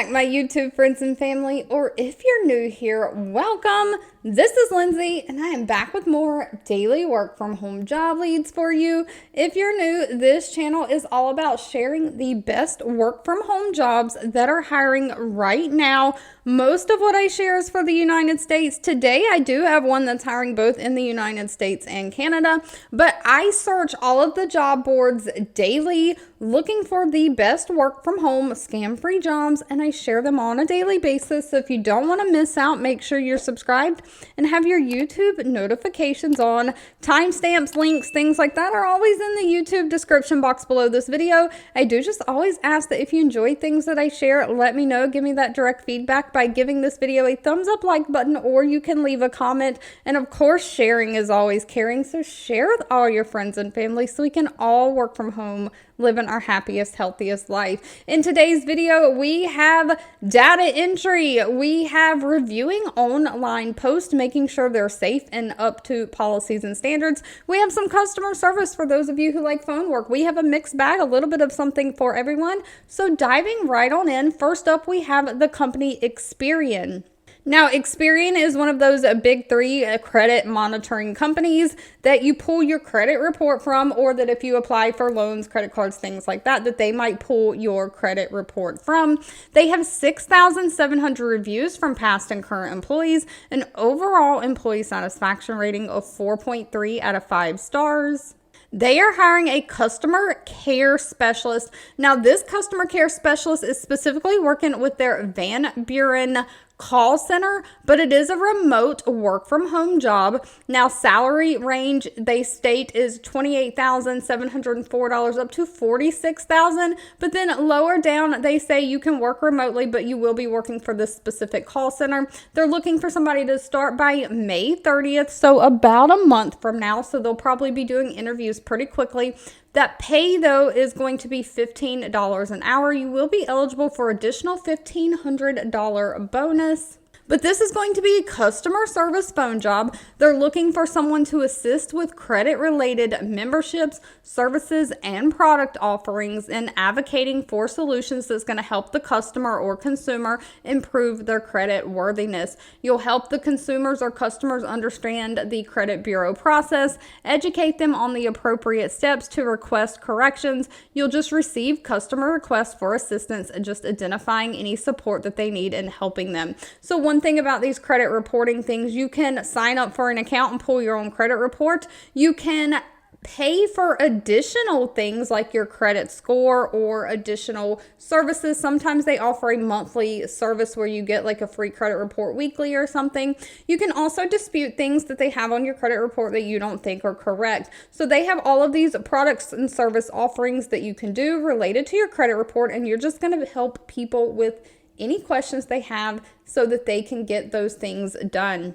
back, my YouTube friends and family, or if you're new here, welcome. This is Lindsay, and I am back with more daily work from home job leads for you. If you're new, this channel is all about sharing the best work from home jobs that are hiring right now. Most of what I share is for the United States. Today, I do have one that's hiring both in the United States and Canada, but I search all of the job boards daily looking for the best work from home scam-free jobs, and I share them on a daily basis. So if you don't want to miss out, make sure you're subscribed and have your YouTube notifications on. Timestamps, links, things like that are always in the YouTube description box below this video. I do just always ask that if you enjoy things that I share, let me know. Give me that direct feedback by giving this video a thumbs up, like button, or you can leave a comment. And of course, sharing is always caring. So share with all your friends and family so we can all work from home, living our happiest, healthiest life. In today's video, we have data entry. We have reviewing online posts, making sure they're safe and up to policies and standards. We have some customer service for those of you who like phone work. We have a mixed bag, a little bit of something for everyone. So diving right on in, first up, we have the company Experian. Now, Experian is one of those big three credit monitoring companies that you pull your credit report from, or that if you apply for loans, credit cards, things like that, that they might pull your credit report from. They have 6,700 reviews from past and current employees, an overall employee satisfaction rating of 4.3 out of 5 stars. They are hiring a customer care specialist. Now, this customer care specialist is specifically working with their Van Buren call center, but it is a remote work from home job. Now, salary range they state is $28,704 up to $46,000, but then lower down they say you can work remotely, but you will be working for this specific call center. They're looking for somebody to start by May 30th, so about a month from now, so they'll probably be doing interviews pretty quickly. That pay, though, is going to be $15 an hour. You will be eligible for additional $1,500 bonus. But this is going to be a customer service phone job. They're looking for someone to assist with credit-related memberships, services, and product offerings, and advocating for solutions that's going to help the customer or consumer improve their credit worthiness. You'll help the consumers or customers understand the credit bureau process, educate them on the appropriate steps to request corrections. You'll just receive customer requests for assistance and just identifying any support that they need and helping them. So one thing about these credit reporting things, you can sign up for an account and pull your own credit report. You can pay for additional things like your credit score or additional services. Sometimes they offer a monthly service where you get like a free credit report weekly or something. You can also dispute things that they have on your credit report that you don't think are correct. So they have all of these products and service offerings that you can do related to your credit report, and you're just going to help people with any questions they have so that they can get those things done.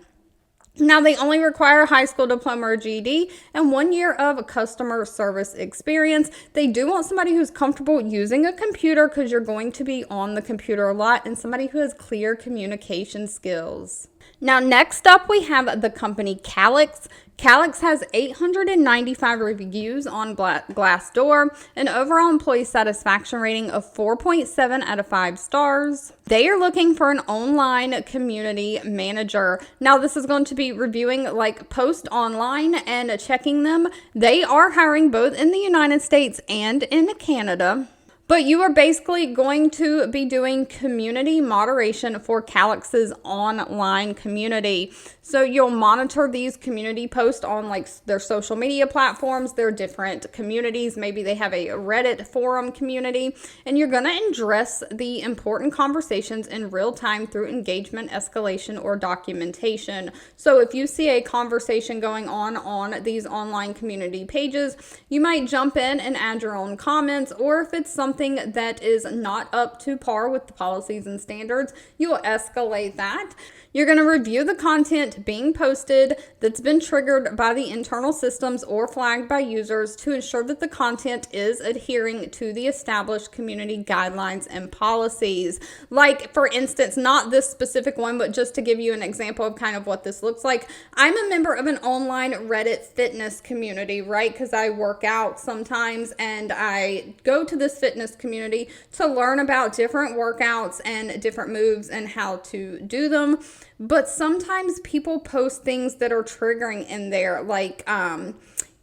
Now, they only require a high school diploma or GED and 1 year of customer service experience. They do want somebody who's comfortable using a computer because you're going to be on the computer a lot, and somebody who has clear communication skills. Now, next up, we have the company Calix. Calix has 895 reviews on Glassdoor, an overall employee satisfaction rating of 4.7 out of 5 stars. They are looking for an online community manager. Now, this is going to be reviewing like posts online and checking them. They are hiring both in the United States and in Canada. But you are basically going to be doing community moderation for Calix's online community. So you'll monitor these community posts on like their social media platforms, their different communities. Maybe they have a Reddit forum community, and you're going to address the important conversations in real time through engagement, escalation, or documentation. So if you see a conversation going on these online community pages, you might jump in and add your own comments, or if it's something that is not up to par with the policies and standards, you will escalate that. You're going to review the content being posted that's been triggered by the internal systems or flagged by users to ensure that the content is adhering to the established community guidelines and policies. Like, for instance, not this specific one, but just to give you an example of kind of what this looks like. I'm a member of an online Reddit fitness community, right? Because I work out sometimes and I go to this fitness fitness community to learn about different workouts and different moves and how to do them. But sometimes people post things that are triggering in there, like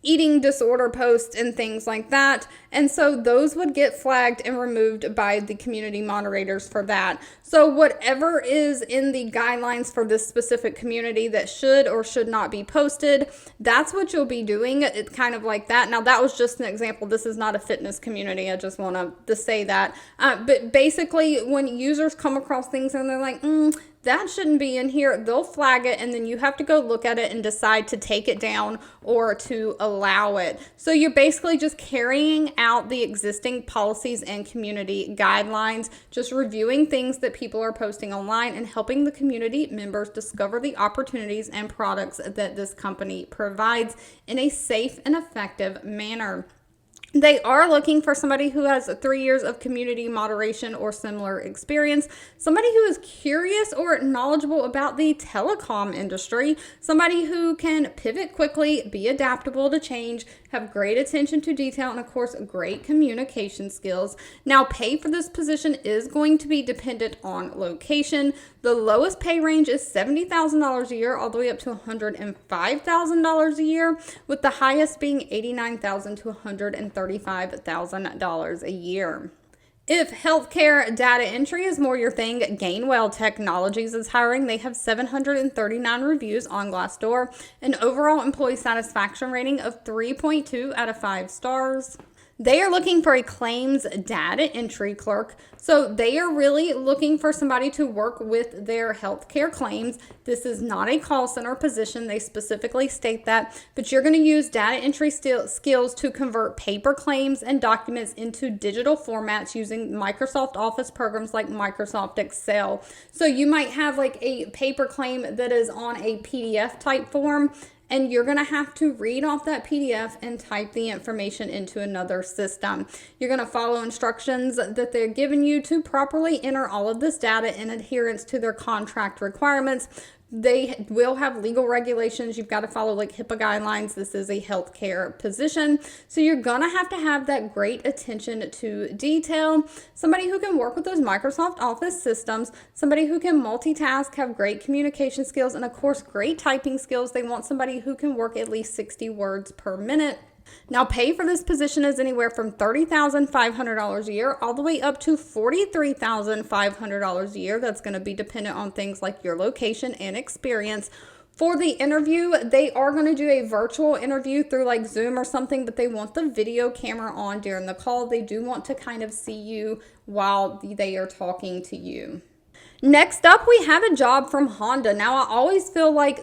eating disorder posts and things like that. And so those would get flagged and removed by the community moderators for that. So whatever is in the guidelines for this specific community that should or should not be posted, that's what you'll be doing. It's kind of like that. Now that was just an example. This is not a fitness community. I just want to say that. But basically when users come across things and they're like, that shouldn't be in here, they'll flag it, and then you have to go look at it and decide to take it down or to allow it. So you're basically just carrying out the existing policies and community guidelines, just reviewing things that people are posting online and helping the community members discover the opportunities and products that this company provides in a safe and effective manner. They are looking for somebody who has 3 years of community moderation or similar experience, somebody who is curious or knowledgeable about the telecom industry, somebody who can pivot quickly, be adaptable to change, have great attention to detail, and of course, great communication skills. Now, pay for this position is going to be dependent on location. The lowest pay range is $70,000 a year, all the way up to $105,000 a year, with the highest being $89,000 to $135,000 a year. If healthcare data entry is more your thing, Gainwell Technologies is hiring. They have 739 reviews on Glassdoor, an overall employee satisfaction rating of 3.2 out of 5 stars. They are looking for a claims data entry clerk. So they are really looking for somebody to work with their healthcare claims. This is not a call center position. They specifically state that, but you're going to use data entry skills to convert paper claims and documents into digital formats using Microsoft Office programs like Microsoft Excel. So you might have like a paper claim that is on a PDF type form, and you're going to have to read off that PDF and type the information into another system. You're going to follow instructions that they're giving you to properly enter all of this data in adherence to their contract requirements. They will have legal regulations. You've got to follow like HIPAA guidelines. This is a healthcare position. So you're going to have that great attention to detail. Somebody who can work with those Microsoft Office systems, somebody who can multitask, have great communication skills, and of course, great typing skills. They want somebody who can work at least 60 words per minute. Now, pay for this position is anywhere from $30,500 a year all the way up to $43,500 a year. That's going to be dependent on things like your location and experience. For the interview, they are going to do a virtual interview through like Zoom or something, but they want the video camera on during the call. They do want to kind of see you while they are talking to you. Next up, we have a job from Honda. Now, I always feel like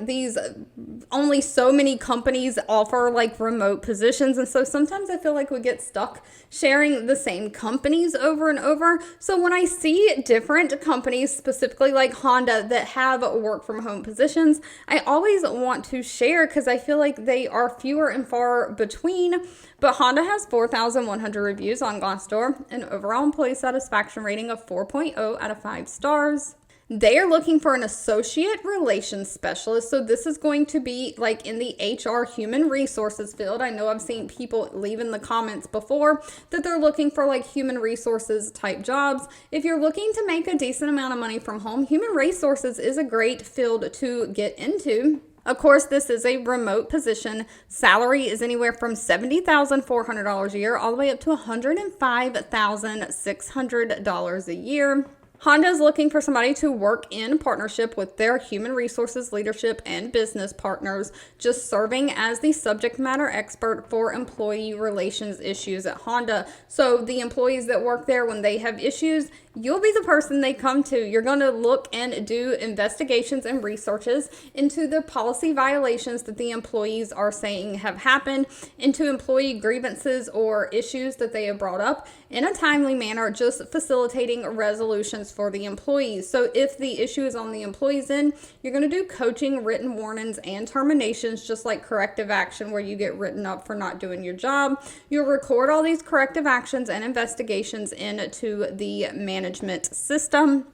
only so many companies offer like remote positions. And so sometimes I feel like we get stuck sharing the same companies over and over. So when I see different companies, specifically like Honda, that have work from home positions, I always want to share because I feel like they are fewer and far between. But Honda has 4,100 reviews on Glassdoor, an overall employee satisfaction rating of 4.0 out of 5 stars. They are looking for an associate relations specialist. So this is going to be like in the HR human resources field. I know I've seen people leave in the comments before that they're looking for like human resources type jobs. If you're looking to make a decent amount of money from home, human resources is a great field to get into. Of course, this is a remote position. Salary is anywhere from $70,400 a year all the way up to $105,600 a year. Honda is looking for somebody to work in partnership with their human resources leadership and business partners, just serving as the subject matter expert for employee relations issues at Honda. So the employees that work there, when they have issues, you'll be the person they come to. You're going to look and do investigations and researches into the policy violations that the employees are saying have happened, into employee grievances or issues that they have brought up in a timely manner, just facilitating resolutions for the employees. So if the issue is on the employees' end, you're going to do coaching, written warnings, and terminations, just like corrective action where you get written up for not doing your job. You'll record all these corrective actions and investigations into the management system.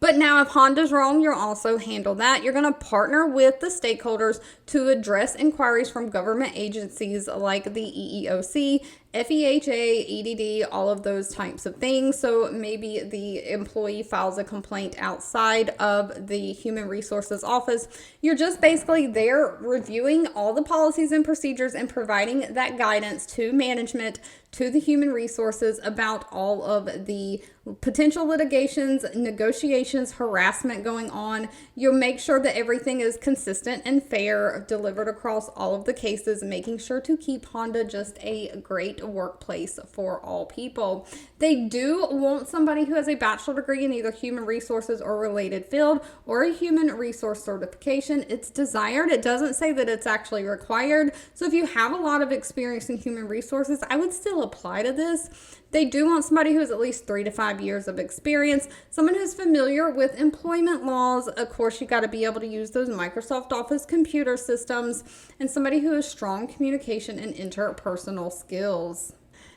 But now if Honda's wrong, you'll also handle that. You're going to partner with the stakeholders to address inquiries from government agencies like the EEOC FEHA, EDD, all of those types of things. So maybe the employee files a complaint outside of the human resources office. You're just basically there reviewing all the policies and procedures and providing that guidance to management, to the human resources about all of the potential litigations, negotiations, harassment going on. You'll make sure that everything is consistent and fair, delivered across all of the cases, making sure to keep Honda just a great workplace for all people. They do want somebody who has a bachelor degree in either human resources or related field or a human resource certification. It's desired. It doesn't say that it's actually required. So if you have a lot of experience in human resources, I would still apply to this. They do want somebody who has at least 3 to 5 years of experience, someone who's familiar with employment laws. Of course, you got to be able to use those Microsoft Office computer systems, and somebody who has strong communication and interpersonal skills.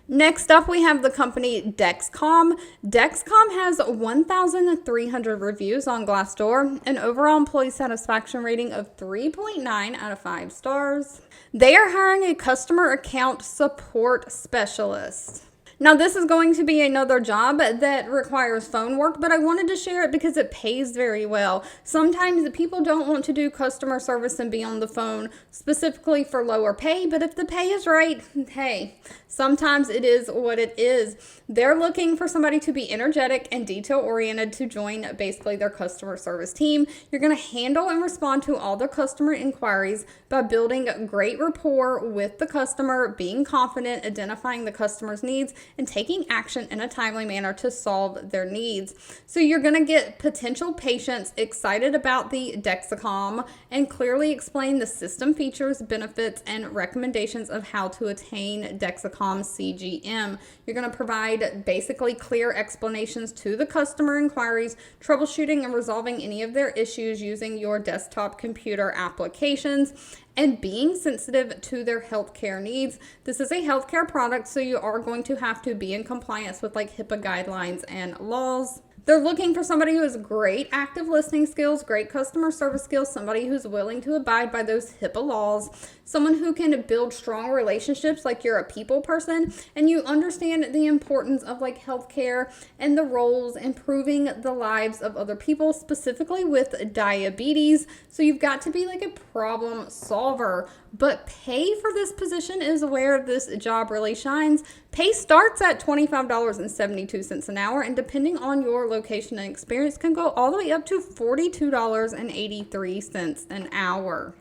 Next up, we have the company Dexcom. Dexcom has 1,300 reviews on Glassdoor, an overall employee satisfaction rating of 3.9 out of 5 stars. They are hiring a customer account support specialist. Now, this is going to be another job that requires phone work, but I wanted to share it because it pays very well. Sometimes people don't want to do customer service and be on the phone specifically for lower pay, but if the pay is right, hey, sometimes it is what it is. They're looking for somebody to be energetic and detail-oriented to join basically their customer service team. You're going to handle and respond to all their customer inquiries by building great rapport with the customer, being confident, identifying the customer's needs, and taking action in a timely manner to solve their needs. So you're going to get potential patients excited about the Dexcom and clearly explain the system features, benefits, and recommendations of how to attain Dexcom CGM. You're going to provide basically clear explanations to the customer inquiries, troubleshooting and resolving any of their issues using your desktop computer applications, and being sensitive to their healthcare needs. This is a healthcare product, so you are going to have to be in compliance with like HIPAA guidelines and laws. They're looking for somebody who has great active listening skills, great customer service skills, somebody who's willing to abide by those HIPAA laws, someone who can build strong relationships, like you're a people person and you understand the importance of like healthcare and the roles improving the lives of other people, specifically with diabetes. So you've got to be like a problem solver. But pay for this position is where this job really shines. Pay starts at $25.72 an hour, and depending on your location and experience, can go all the way up to $42.83 an hour.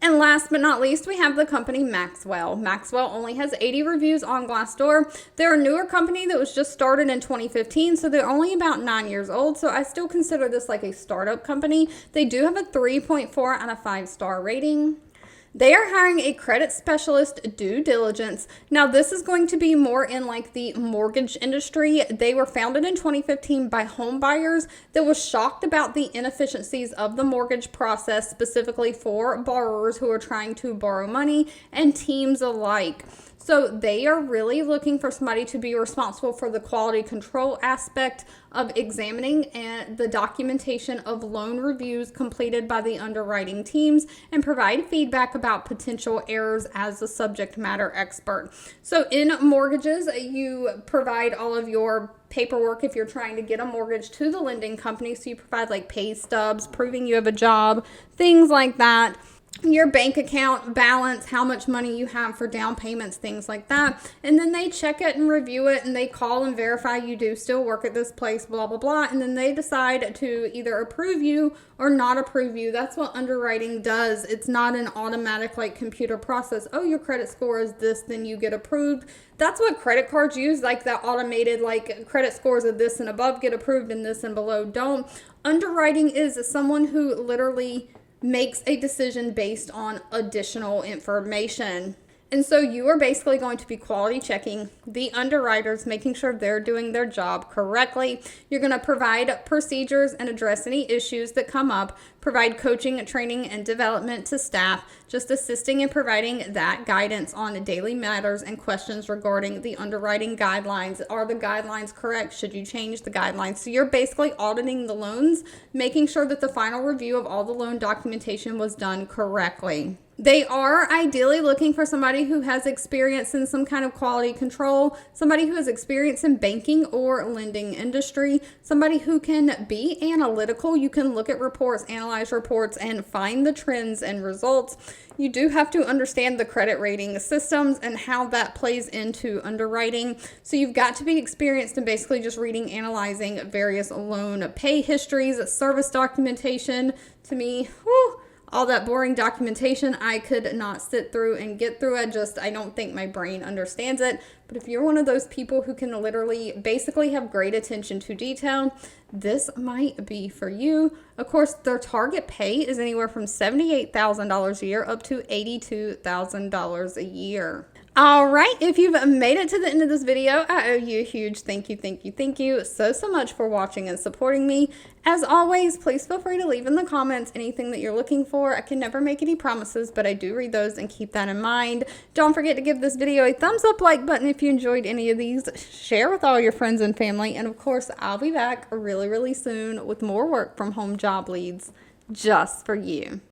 And last but not least, we have the company Maxwell. Maxwell only has 80 reviews on Glassdoor. They're a newer company that was just started in 2015, so they're only about 9 years old. So I still consider this like a startup company. They do have a 3.4 out of 5 star rating. They are hiring a credit specialist due diligence. Now, this is going to be more in like the mortgage industry. They were founded in 2015 by home buyers that was shocked about the inefficiencies of the mortgage process, specifically for borrowers who are trying to borrow money and teams alike. So they are really looking for somebody to be responsible for the quality control aspect of examining and the documentation of loan reviews completed by the underwriting teams and provide feedback about potential errors as a subject matter expert. So in mortgages, you provide all of your paperwork if you're trying to get a mortgage to the lending company. So you provide like pay stubs, proving you have a job, things like that. Your bank account balance, how much money you have for down payments, things like that. And then they check it and review it, and they call and verify you do still work at this place, blah, blah, blah. And then they decide to either approve you or not approve you. That's what underwriting does. It's not an automatic like computer process. Oh, your credit score is this, then you get approved. That's what credit cards use, like that automated like credit scores of this and above get approved and this and below don't. Underwriting is someone who literally makes a decision based on additional information. And so you are basically going to be quality checking the underwriters, making sure they're doing their job correctly. You're going to provide procedures and address any issues that come up, provide coaching, training, and development to staff, just assisting and providing that guidance on daily matters and questions regarding the underwriting guidelines. Are the guidelines correct? Should you change the guidelines? So you're basically auditing the loans, making sure that the final review of all the loan documentation was done correctly. They are ideally looking for somebody who has experience in some kind of quality control, somebody who has experience in banking or lending industry, somebody who can be analytical. You can look at reports, analyze reports, and find the trends and results. You do have to understand the credit rating systems and how that plays into underwriting. So you've got to be experienced in basically just reading, analyzing various loan pay histories, service documentation. To me, whew, all that boring documentation, I could not sit through and get through it. I don't think my brain understands it. But if you're one of those people who can literally basically have great attention to detail, this might be for you. Of course, their target pay is anywhere from $78,000 a year up to $82,000 a year. All right, if you've made it to the end of this video, I owe you a huge thank you so much for watching and supporting me. As always, please feel free to leave in the comments anything that you're looking for. I can never make any promises, but I do read those and keep that in mind. Don't forget to give this video a thumbs up, like button if you enjoyed any of these. Share with all your friends and family. And of course, I'll be back really soon with more work from home job leads just for you.